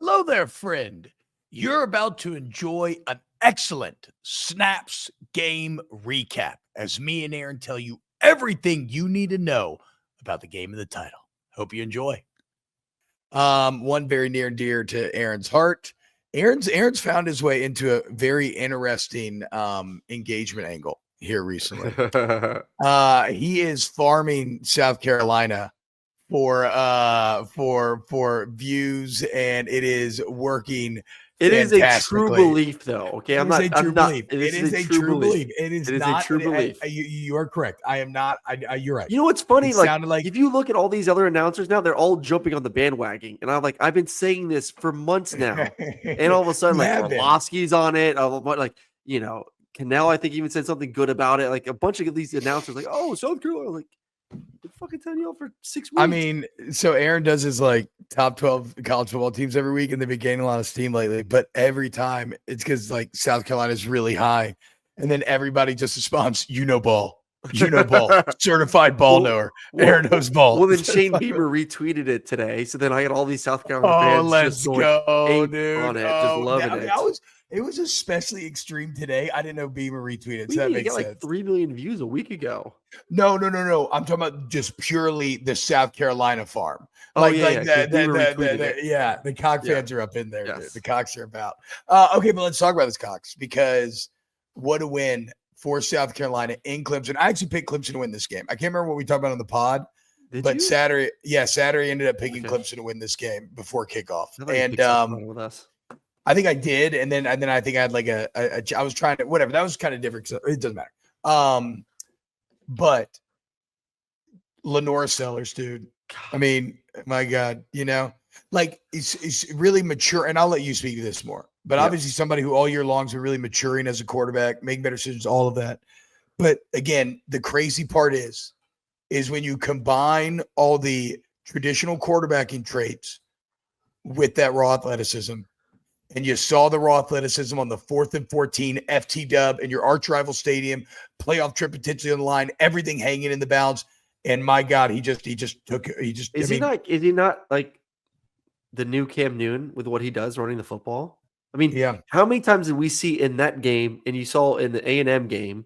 Hello there, friend. You're about to enjoy an excellent Snaps game recap as me and Aaron tell you everything you need to know about the game of the title. Hope you enjoy. One very near and dear to Aaron's heart. Aaron's found his way into a very interesting engagement angle here recently. He is farming South Carolina for views, and it is working. It is a true belief, though. Okay, It is a true belief. It is not a true belief. You are correct. I am not. You're right. You know what's funny? It sounded like if you look at all these other announcers now, they're all jumping on the bandwagon, and I've been saying this for months now, and all of a sudden, like Orlovsky's on it. Cannell, I think, even said something good about it. Like a bunch of these announcers, like, "Oh, South Carolina," like. Been fucking telling you all for 6 weeks. I mean, so Aaron does his like top 12 college football teams every week, and they've been gaining a lot of steam lately. But every time it's because like South Carolina is really high, and then everybody just responds, ball, certified ball knower. Aaron knows ball. Well, then Shane Bieber retweeted it today, so then I got all these South Carolina fans let's go, dude, on it, just loving it. It was especially extreme today. I didn't know Beamer retweeted. So that makes sense. Like 3 million views a week ago. No. I'm talking about just purely the South Carolina farm. The Cox fans are up in there. Yes. Dude. The Cox are about. Okay, but let's talk about this Cox, because what a win for South Carolina in Clemson. I actually picked Clemson to win this game. I can't remember what we talked about on the pod. But Saturday ended up picking Clemson to win this game before kickoff. And with us. I think I did, and then I think I had like I was trying to whatever. That was kind of different. So it doesn't matter. But Lenorris Sellers, dude. I mean, my God, like he's really mature. And I'll let you speak to this more. But obviously, somebody who all year long has been really maturing as a quarterback, making better decisions, all of that. But again, the crazy part is when you combine all the traditional quarterbacking traits with that raw athleticism. And you saw the raw athleticism on the 4th and 14 FT dub in your arch rival stadium, playoff trip potentially on the line, everything hanging in the balance. And my God, he not like the new Cam Newton with what he does running the football? I mean, how many times did we see in that game, and you saw in the A&M game,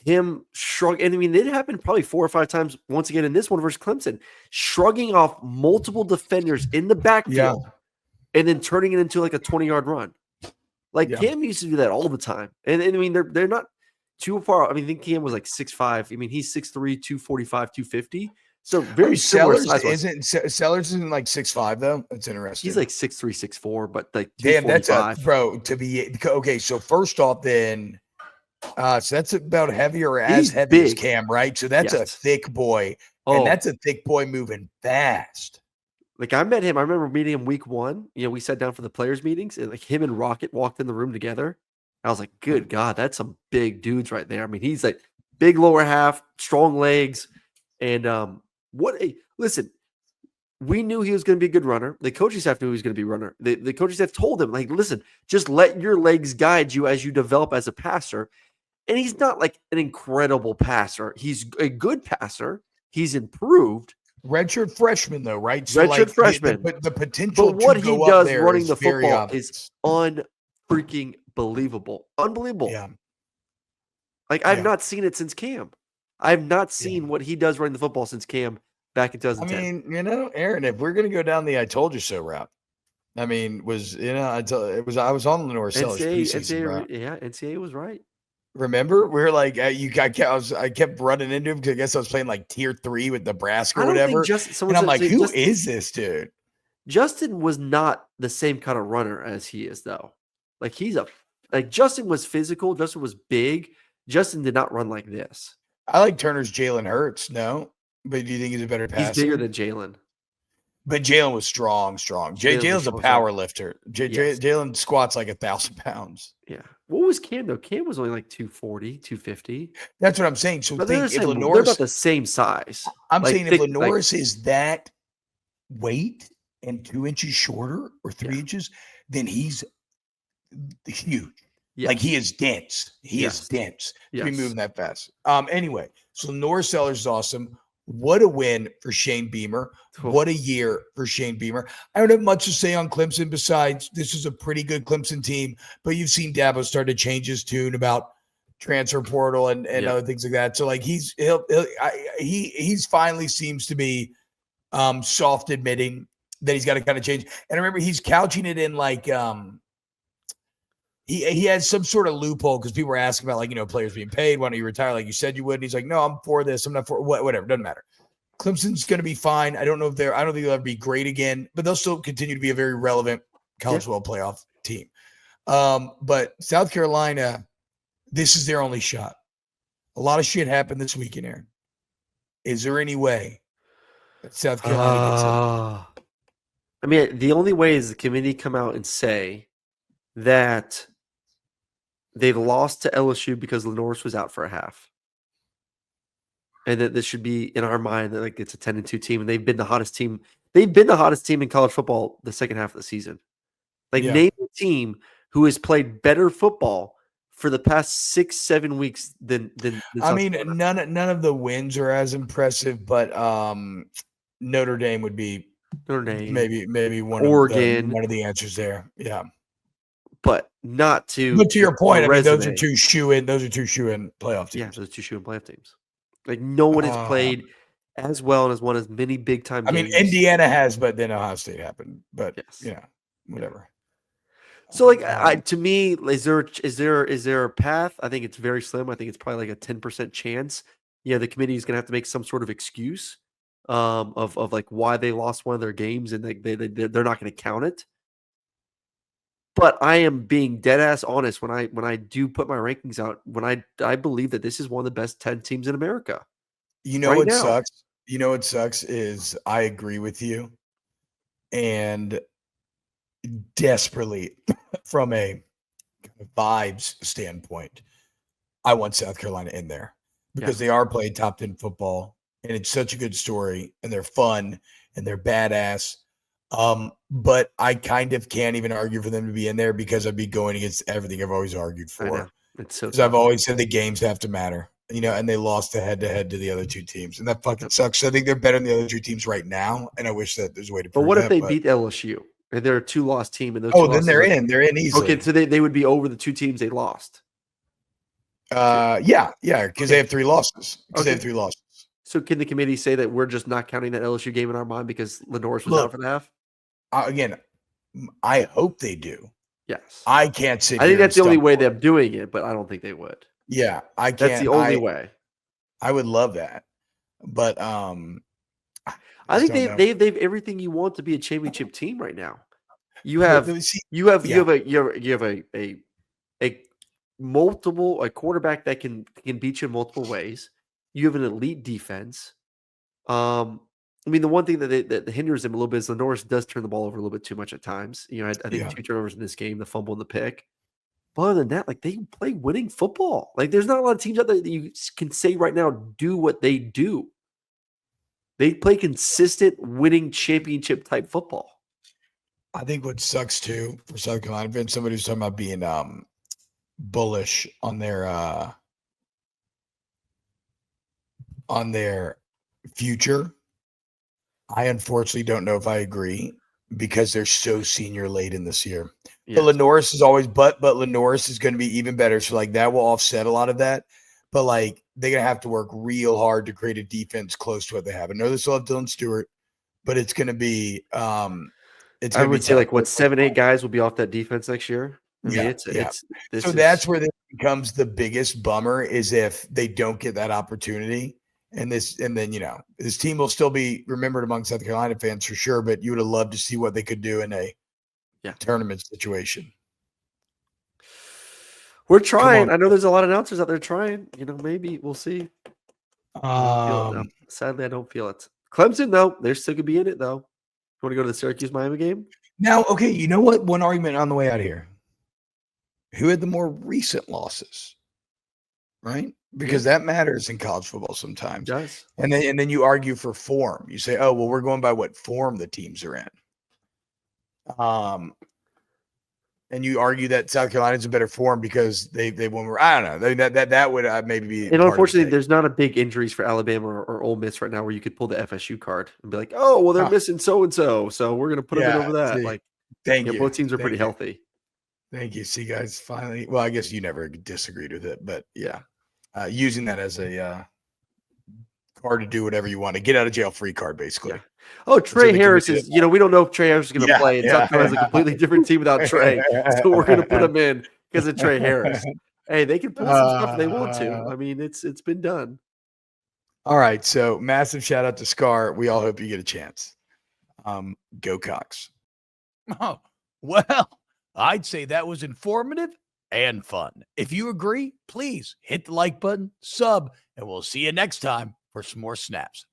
him shrug? And I mean, it happened probably 4 or 5 times once again in this one versus Clemson, shrugging off multiple defenders in the backfield. Yeah. And then turning it into like a 20-yard run. Cam used to do that all the time. And I mean, they're not too far. I mean, I think Cam was like 6'5". I mean, he's 6'3", 245, 250. So very similar size. Sellers isn't like 6'5", though. That's interesting. He's like 6'3", 6'4", but like 245. Damn, to be okay. So first off, then, so that's about heavy as Cam, right? So that's a thick boy, and that's a thick boy moving fast. Like I met him. I remember meeting him week 1. We sat down for the players meetings, and like him and Rocket walked in the room together. I was like, good God, that's some big dudes right there. I mean, he's like big lower half, strong legs. And listen, we knew he was going to be a good runner. The coaching staff knew he was going to be a runner. The coaching staff told him, like, listen, just let your legs guide you as you develop as a passer. And he's not like an incredible passer. He's a good passer. He's improved. Redshirt freshman, though, right? So redshirt freshman. The potential. But what he does running the football is unfreaking believable. Unbelievable. Yeah. Like I've not seen it since Cam. I've not seen what he does running the football since Cam back in 2010. I mean, Aaron, if we're gonna go down the "I told you so" route, I mean, I was on Lenorris Sellers preseason route. NCAA was right. Remember, we were like, I kept running into him because I guess I was playing like tier 3 with Nebraska or whatever. And I'm like, who is this dude? Justin was not the same kind of runner as he is, though. Like Justin was physical. Justin was big. Justin did not run like this. I like Turner's Jalen Hurts. No, but do you think he's a better passer? He's bigger than Jalen. But Jalen was strong. Jalen's a power lifter. Jalen squats like 1,000 pounds. Yeah. What was Cam, though? Cam was only like 240, 250. That's what I'm saying. So they're about the same size. I'm saying if Lenorris is that weight and 2 inches shorter or 3 inches, then he's huge. Yes. Like he is dense. He is dense to be moving that fast. Anyway, so Lenorris Sellers is awesome. What a win for Shane Beamer. What a year for Shane Beamer. I don't have much to say on Clemson besides this is a pretty good Clemson team, but you've seen Dabo start to change his tune about transfer portal and other things like that. So like he's finally seems to be soft admitting that he's got to kind of change. And I remember he's couching it in like he has some sort of loophole because people were asking about like, players being paid. Why don't you retire like you said you would? And he's like, no, I'm for this. I'm not for whatever. Doesn't matter. Clemson's going to be fine. I don't think they'll ever be great again, but they'll still continue to be a very relevant college football playoff team. But South Carolina, this is their only shot. A lot of shit happened this weekend, Aaron. Is there any way that South Carolina gets it? I mean, the only way is the committee come out and say that they've lost to LSU because Lenorris was out for a half. And that this should be in our mind that like it's a 10-2 team, and they've been the hottest team. They've been the hottest team in college football the second half of the season. Like name a team who has played better football for the past 6-7 weeks than I mean, none of the wins are as impressive, but Notre Dame would be maybe one of the answers there. Yeah. But not to. But to your point, I mean, those are two shoe-in playoff teams. Yeah, those are two shoe-in playoff teams. Like no one has played as well and has won as many big time games. I mean, Indiana has, but then Ohio State happened. But whatever. So, like, to me, is there a path? I think it's very slim. I think it's probably like a 10% chance. Yeah, the committee is going to have to make some sort of excuse of like why they lost one of their games, and they're not going to count it. But I am being dead ass honest when I do put my rankings out. When I believe that this is one of the best 10 teams in America. What sucks? What sucks is I agree with you, and desperately from a vibes standpoint, I want South Carolina in there because they are playing top 10 football, and it's such a good story, and they're fun and they're badass. But I kind of can't even argue for them to be in there because I'd be going against everything I've always argued for. It's so because I've always said the games have to matter, and they lost the head-to-head to the other two teams, and that fucking sucks. So I think they're better than the other two teams right now, and I wish that there's a way to prove that. But what if they beat LSU? And they're a 2-loss team, and then they're in. They're in easily. Okay, so they would be over the two teams they lost. Yeah, because they have 3 losses. They have 3 losses. So can the committee say that we're just not counting that LSU game in our mind because Lenorris was out for the half? Again, I hope they do. Yes. I can't say. I think that's the only way they're doing it, but I don't think they would. Yeah, I can't. That's the only way. I would love that, but I think they've everything you want to be a championship team right now. You have a quarterback that can beat you in multiple ways. You have an elite defense. I mean, the one thing that hinders them a little bit is Lenorris does turn the ball over a little bit too much at times. I think 2 turnovers in this game, the fumble and the pick. But other than that, like they play winning football. Like there's not a lot of teams out there that you can say right now do what they do. They play consistent, winning championship type football. I think what sucks too for South Carolina, I've been somebody who's talking about being bullish on their future. I unfortunately don't know if I agree because they're so senior late in this year. Yes. But Lenorris is always, but Lenorris is going to be even better. So like that will offset a lot of that. But like they're going to have to work real hard to create a defense close to what they have. I know they still have Dylan Stewart, but it's going to be I would say like 7-8 guys will be off that defense next year. I mean, that's where this becomes the biggest bummer is if they don't get that opportunity. And then this team will still be remembered among South Carolina fans for sure, but you would have loved to see what they could do in a tournament situation. We're trying. I know there's a lot of announcers out there trying. Maybe we'll see. Sadly, I don't feel it. Clemson, though, they're still gonna be in it though. You want to go to the Syracuse-Miami game? Now, okay, you know what? One argument on the way out of here. Who had the more recent losses? Right? Because that matters in college football sometimes. It does. And then you argue for form. You say, oh, well, we're going by what form the teams are in. and you argue that South Carolina's in better form because they won. I don't know. That would maybe be. And unfortunately, there's not a big injuries for Alabama or Ole Miss right now where you could pull the FSU card and be like, oh, well, they're missing so and so, so we're gonna put them in over that. See, like, thank you. Both teams are pretty healthy. Thank you. See, guys, finally. Well, I guess you never disagreed with it, but yeah, using that as a card to do whatever you want, to get out of jail free card, basically. Yeah. Oh, Trey Harris is, we don't know if Trey Harris is going to play. And South Carolina's a completely different team without Trey. So we're going to put him in because of Trey Harris. Hey, they can pull some stuff if they want to. I mean, it's been done. All right. So massive shout out to Scar. We all hope you get a chance. Go Cox. Oh, well, I'd say that was informative and fun. If you agree, please hit the like button, sub, and we'll see you next time for some more snaps.